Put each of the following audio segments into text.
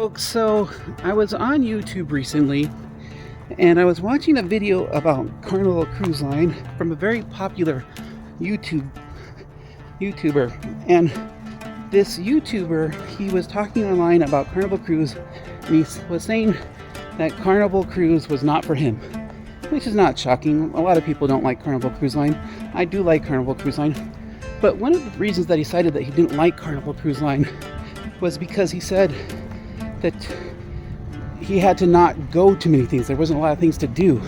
Folks, so I was on YouTube recently and I was watching a video about Carnival Cruise Line from a very popular YouTuber, and this YouTuber, he was talking online about Carnival Cruise, and he was saying that Carnival Cruise was not for him, which is not shocking. A lot of people don't like Carnival Cruise Line. I do like Carnival Cruise Line, but one of the reasons that he cited that he didn't like Carnival Cruise Line was because he said that he had to not go to many things. There wasn't a lot of things to do.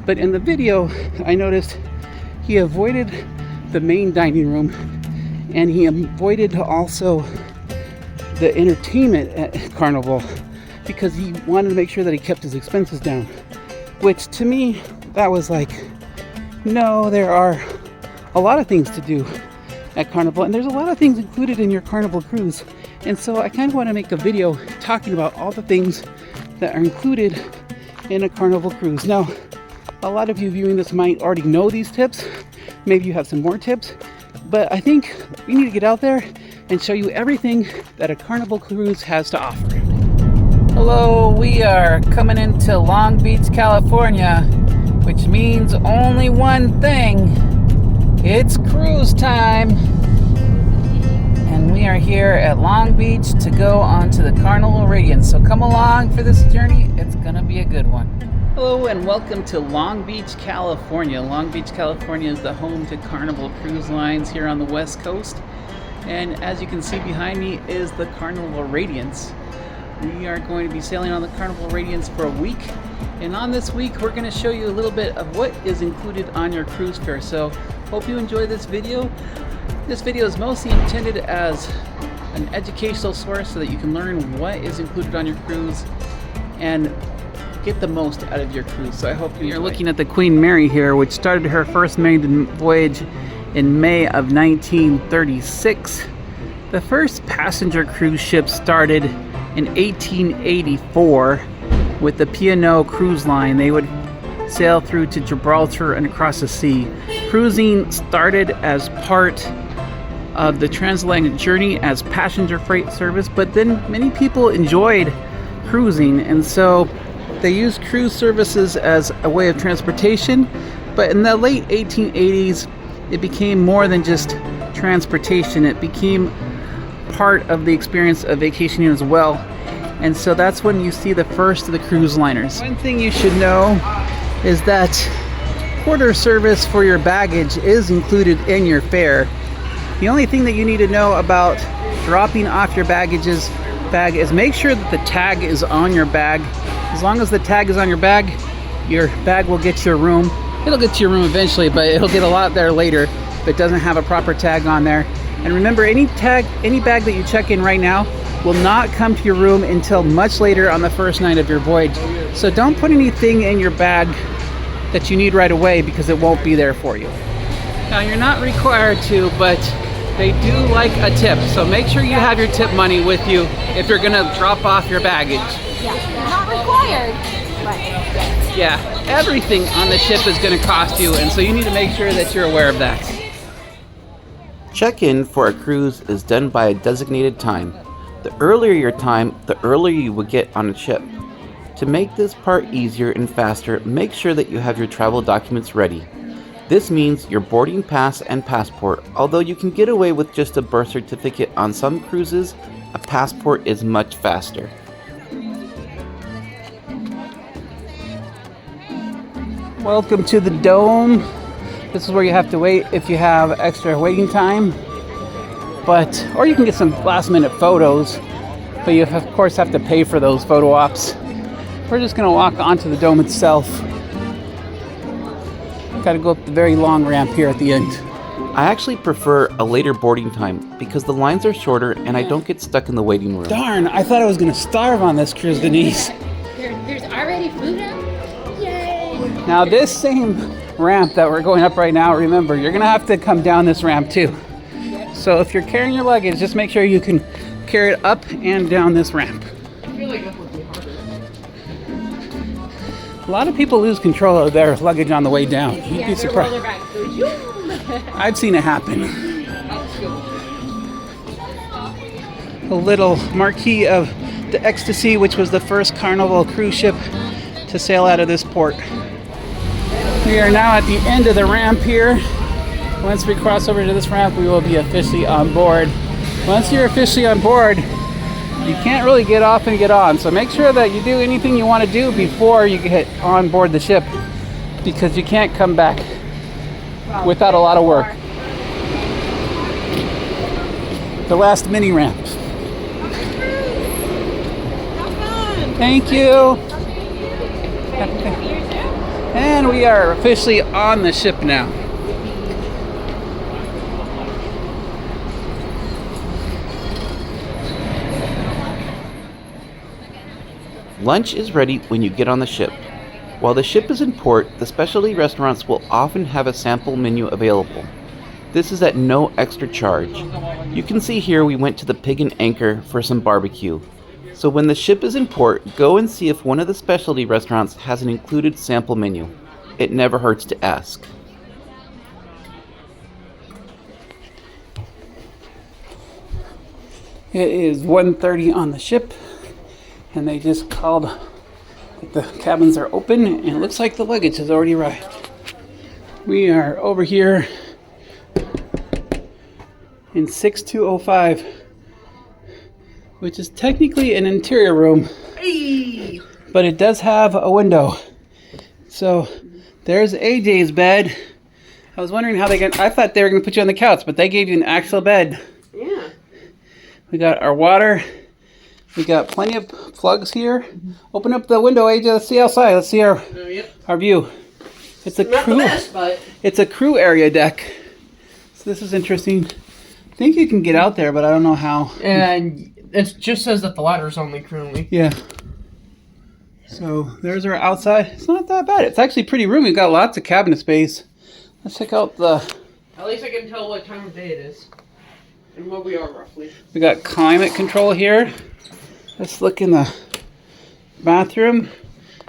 But in the video, I noticed he avoided the main dining room, and he avoided also the entertainment at Carnival because he wanted to make sure that he kept his expenses down. Which to me, that was like, no, there are a lot of things to do at Carnival, and there's a lot of things included in your Carnival cruise. And so I kind of want to make a video talking about all the things that are included in a Carnival cruise. Now, a lot of you viewing this might already know these tips. Maybe you have some more tips, but I think we need to get out there and show you everything that a Carnival cruise has to offer. Hello, we are coming into Long Beach, California, which means only one thing. It's cruise time. And we are here at Long Beach to go on to the Carnival Radiance. So come along for this journey. It's gonna be a good one. Hello and welcome to Long Beach, California. Long Beach, California is the home to Carnival Cruise Lines here on the West Coast. And as you can see behind me is the Carnival Radiance. We are going to be sailing on the Carnival Radiance for a week. And on this week, we're gonna show you a little bit of what is included on your cruise fare. So hope you enjoy this video. This video is mostly intended as an educational source so that you can learn what is included on your cruise and get the most out of your cruise. So I hope you're looking at the Queen Mary here, which started her first maiden voyage in May of 1936. The first passenger cruise ship started in 1884 with the P&O Cruise Line. They would sail through to Gibraltar and across the sea. Cruising started as part of the transatlantic journey as passenger freight service, but then many people enjoyed cruising, and so they used cruise services as a way of transportation. But in the late 1880s, it became more than just transportation. It became part of the experience of vacationing as well, and so that's when you see the first of the cruise liners. One thing you should know is that quarter service for your baggage is included in your fare. The only thing that you need to know about dropping off your bag is make sure that the tag is on your bag. As long as the tag is on your bag will get you a room. It'll get to your room eventually, but it'll get a lot there later if it doesn't have a proper tag on there. And remember, any bag that you check in right now will not come to your room until much later on the first night of your voyage. So don't put anything in your bag that you need right away because it won't be there for you. Now, you're not required to, but they do like a tip, so make sure you have your tip money with you if you're gonna drop off your baggage. Yeah, not required, but yes. Yeah, everything on the ship is gonna cost you, and so you need to make sure that you're aware of that. Check-in for a cruise is done by a designated time. The earlier your time, the earlier you will get on a ship. To make this part easier and faster, make sure that you have your travel documents ready. This means your boarding pass and passport. Although you can get away with just a birth certificate on some cruises, a passport is much faster. Welcome to the Dome. This is where you have to wait if you have extra waiting time. Or you can get some last minute photos, but you of course have to pay for those photo ops. We're just gonna walk onto the Dome itself. Got to go up the very long ramp here at the end. I actually prefer a later boarding time because the lines are shorter and I don't get stuck in the waiting room. Darn, I thought I was going to starve on this cruise, Denise. There's already food out? Yay! Now this same ramp that we're going up right now, remember, you're going to have to come down this ramp too. So if you're carrying your luggage, just make sure you can carry it up and down this ramp. A lot of people lose control of their luggage on the way down. You'd be surprised. I've seen it happen. A little marquee of the Ecstasy, which was the first Carnival cruise ship to sail out of this port. We are now at the end of the ramp here. Once we cross over to this ramp, we will be officially on board. Once you're officially on board, you can't really get off and get on. So make sure that you do anything you want to do before you get on board the ship, because you can't come back without a lot of work. The last mini ramp. Thank you. And we are officially on the ship now. Lunch is ready when you get on the ship. While the ship is in port, the specialty restaurants will often have a sample menu available. This is at no extra charge. You can see here we went to the Pig and Anchor for some barbecue. So when the ship is in port, go and see if one of the specialty restaurants has an included sample menu. It never hurts to ask. It is 1:30 on the ship, and they just called that the cabins are open, and it looks like the luggage has already arrived. We are over here in 6205, which is technically an interior room, but it does have a window. So there's AJ's bed. I was wondering how I thought they were going to put you on the couch, but they gave you an actual bed. Yeah. We got our water. We got plenty of plugs here. Open up the window, AJ. Let's see outside. Let's see our view. It's a Not crew. the best, but It's a crew area deck. So this is interesting. I think you can get out there, but I don't know how. and it just says that the ladder's only currently. Yeah. So there's our outside. It's not that bad. It's actually pretty roomy. We've got lots of cabinet space. Let's check out the... At least I can tell what time of day it is and where we are roughly. We got climate control here. Let's look in the bathroom.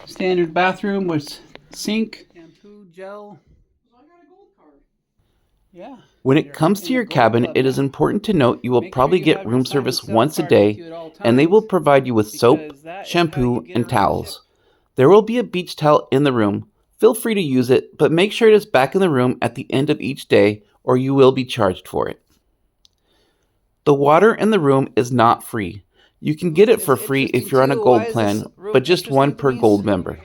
Standard bathroom with sink, shampoo, gel. I got a gold card. Yeah. When it comes to your cabin, it is important to note you will probably get room service once a day, and they will provide you with soap, shampoo, and towels. There will be a beach towel in the room. Feel free to use it, but make sure it is back in the room at the end of each day, or you will be charged for it. The water in the room is not free. You can get it for free if you're on a gold plan, but just one per gold member.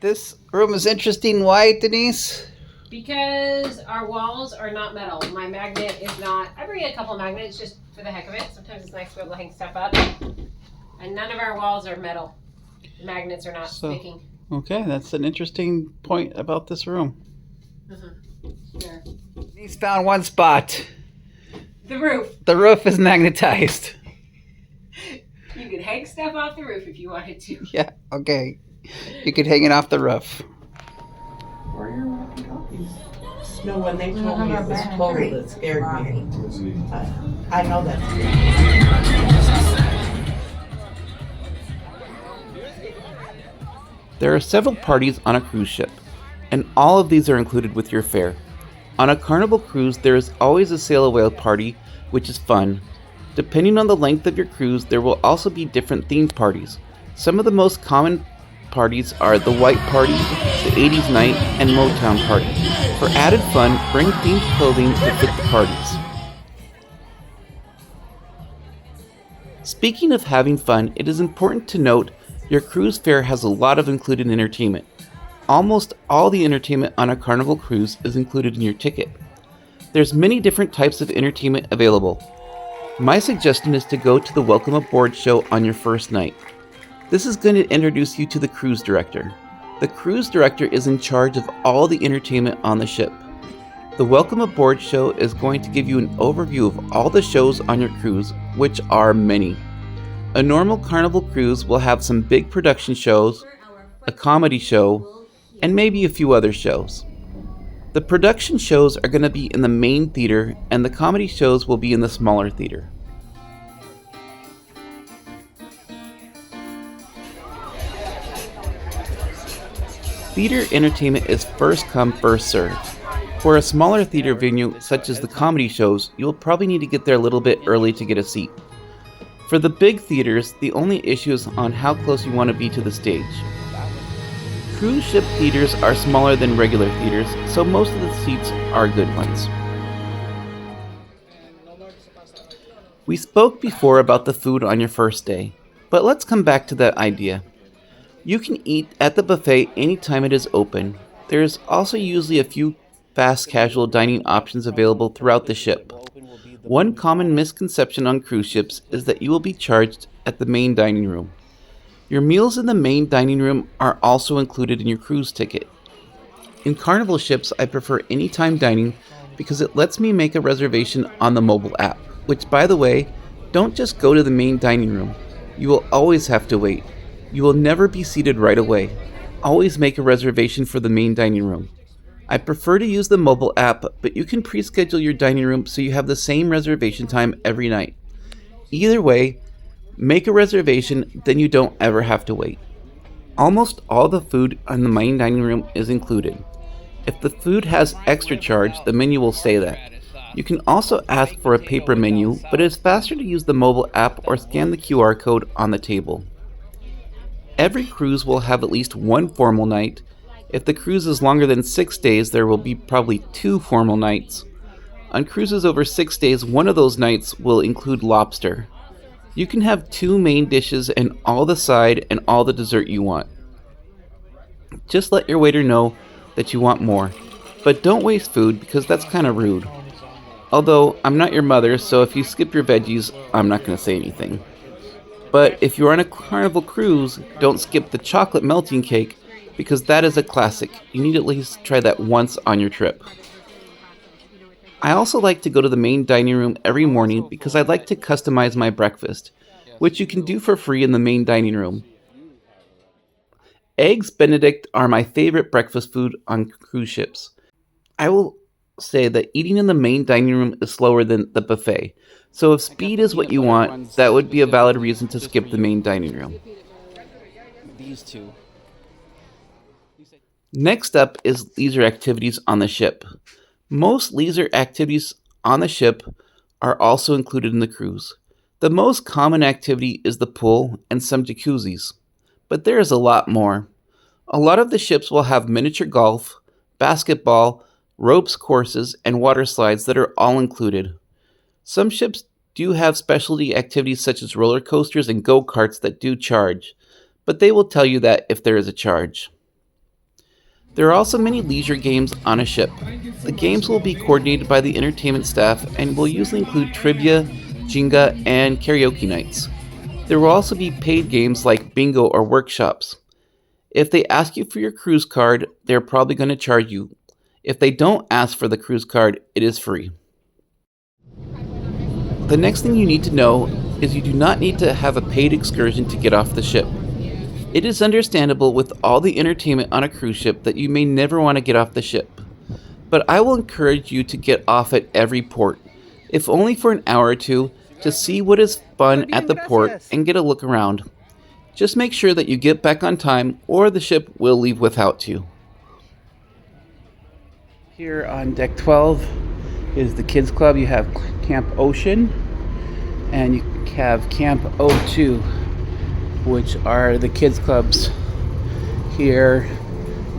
This room is interesting. Why, Denise? Because our walls are not metal. My magnet is not. I bring a couple magnets just for the heck of it. Sometimes it's nice to be able to hang stuff up. And none of our walls are metal. The magnets are not sticking. Okay, that's an interesting point about this room. Sure. Denise found one spot. The roof. The roof is magnetized. You could hang stuff off the roof if you wanted to. Yeah, okay. You could hang it off the roof. Where are your walkie-talkies? No, when they told me it was total, it scared me. I know that. There are several parties on a cruise ship, and all of these are included with your fare. On a Carnival cruise, there is always a sail away party, which is fun. Depending on the length of your cruise, there will also be different themed parties. Some of the most common parties are the White Party, the 80s Night, and Motown Party. For added fun, bring themed clothing to fit the parties. Speaking of having fun, it is important to note your cruise fare has a lot of included entertainment. Almost all the entertainment on a Carnival cruise is included in your ticket. There's many different types of entertainment available. My suggestion is to go to the Welcome Aboard show on your first night. This is going to introduce you to the cruise director. The cruise director is in charge of all the entertainment on the ship. The Welcome Aboard show is going to give you an overview of all the shows on your cruise, which are many. A normal Carnival cruise will have some big production shows, a comedy show, and maybe a few other shows. The production shows are going to be in the main theater, and the comedy shows will be in the smaller theater. Theater entertainment is first come, first served. For a smaller theater venue, such as the comedy shows, you'll probably need to get there a little bit early to get a seat. For the big theaters, the only issue is on how close you want to be to the stage. Cruise ship theaters are smaller than regular theaters, so most of the seats are good ones. We spoke before about the food on your first day, but let's come back to that idea. You can eat at the buffet anytime it is open. There is also usually a few fast casual dining options available throughout the ship. One common misconception on cruise ships is that you will be charged at the main dining room. Your meals in the main dining room are also included in your cruise ticket. In Carnival ships, I prefer anytime dining because it lets me make a reservation on the mobile app, which, by the way, don't just go to the main dining room. You will always have to wait. You will never be seated right away. Always make a reservation for the main dining room. I prefer to use the mobile app, but you can pre-schedule your dining room so you have the same reservation time every night. Either way, make a reservation, then you don't ever have to wait. Almost all the food in the main dining room is included. If the food has extra charge, the menu will say that. You can also ask for a paper menu, but it is faster to use the mobile app or scan the QR code on the table. Every cruise will have at least one formal night. If the cruise is longer than 6 days, there will be probably 2 formal nights. On cruises over 6 days, one of those nights will include lobster. You can have 2 main dishes and all the side and all the dessert you want. Just let your waiter know that you want more, but don't waste food because that's kind of rude. Although, I'm not your mother, so if you skip your veggies, I'm not going to say anything. But if you're on a Carnival cruise, don't skip the chocolate melting cake because that is a classic. You need to at least try that once on your trip. I also like to go to the main dining room every morning because I like to customize my breakfast, which you can do for free in the main dining room. Eggs Benedict are my favorite breakfast food on cruise ships. I will say that eating in the main dining room is slower than the buffet, so if speed is what you want, that would be a valid reason to skip the main dining room. These two. Next up is leisure activities on the ship. Most leisure activities on the ship are also included in the cruise. The most common activity is the pool and some jacuzzis, but there is a lot more. A lot of the ships will have miniature golf, basketball, ropes courses, and water slides that are all included. Some ships do have specialty activities such as roller coasters and go-karts that do charge, but they will tell you that if there is a charge. There are also many leisure games on a ship. The games will be coordinated by the entertainment staff and will usually include trivia, Jenga, and karaoke nights. There will also be paid games like bingo or workshops. If they ask you for your cruise card, they're probably going to charge you. If they don't ask for the cruise card, it is free. The next thing you need to know is you do not need to have a paid excursion to get off the ship. It is understandable with all the entertainment on a cruise ship that you may never want to get off the ship. But I will encourage you to get off at every port, if only for an hour or two, to see what is fun at the port and get a look around. Just make sure that you get back on time or the ship will leave without you. Here on deck 12 is the kids club. You have Camp Ocean and you have Camp O2, which are the kids clubs here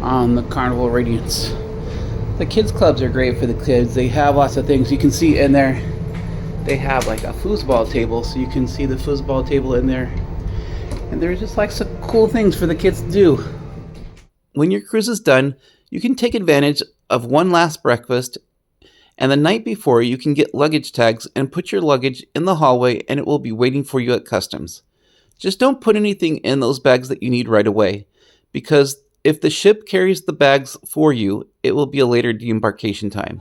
on the Carnival Radiance. The kids clubs are great for the kids. They have lots of things. You can see in there, they have like a foosball table, so you can see the foosball table in there. And there's just like some cool things for the kids to do. When your cruise is done, you can take advantage of one last breakfast, and the night before you can get luggage tags and put your luggage in the hallway and it will be waiting for you at customs. Just don't put anything in those bags that you need right away, because if the ship carries the bags for you, it will be a later deembarkation time.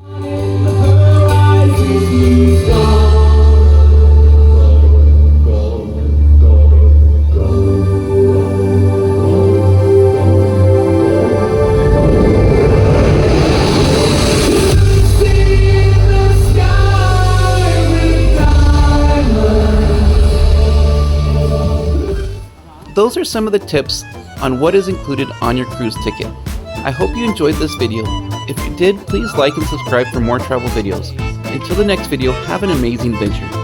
Those are some of the tips on what is included on your cruise ticket. I hope you enjoyed this video. If you did, please like and subscribe for more travel videos. Until the next video, have an amazing venture.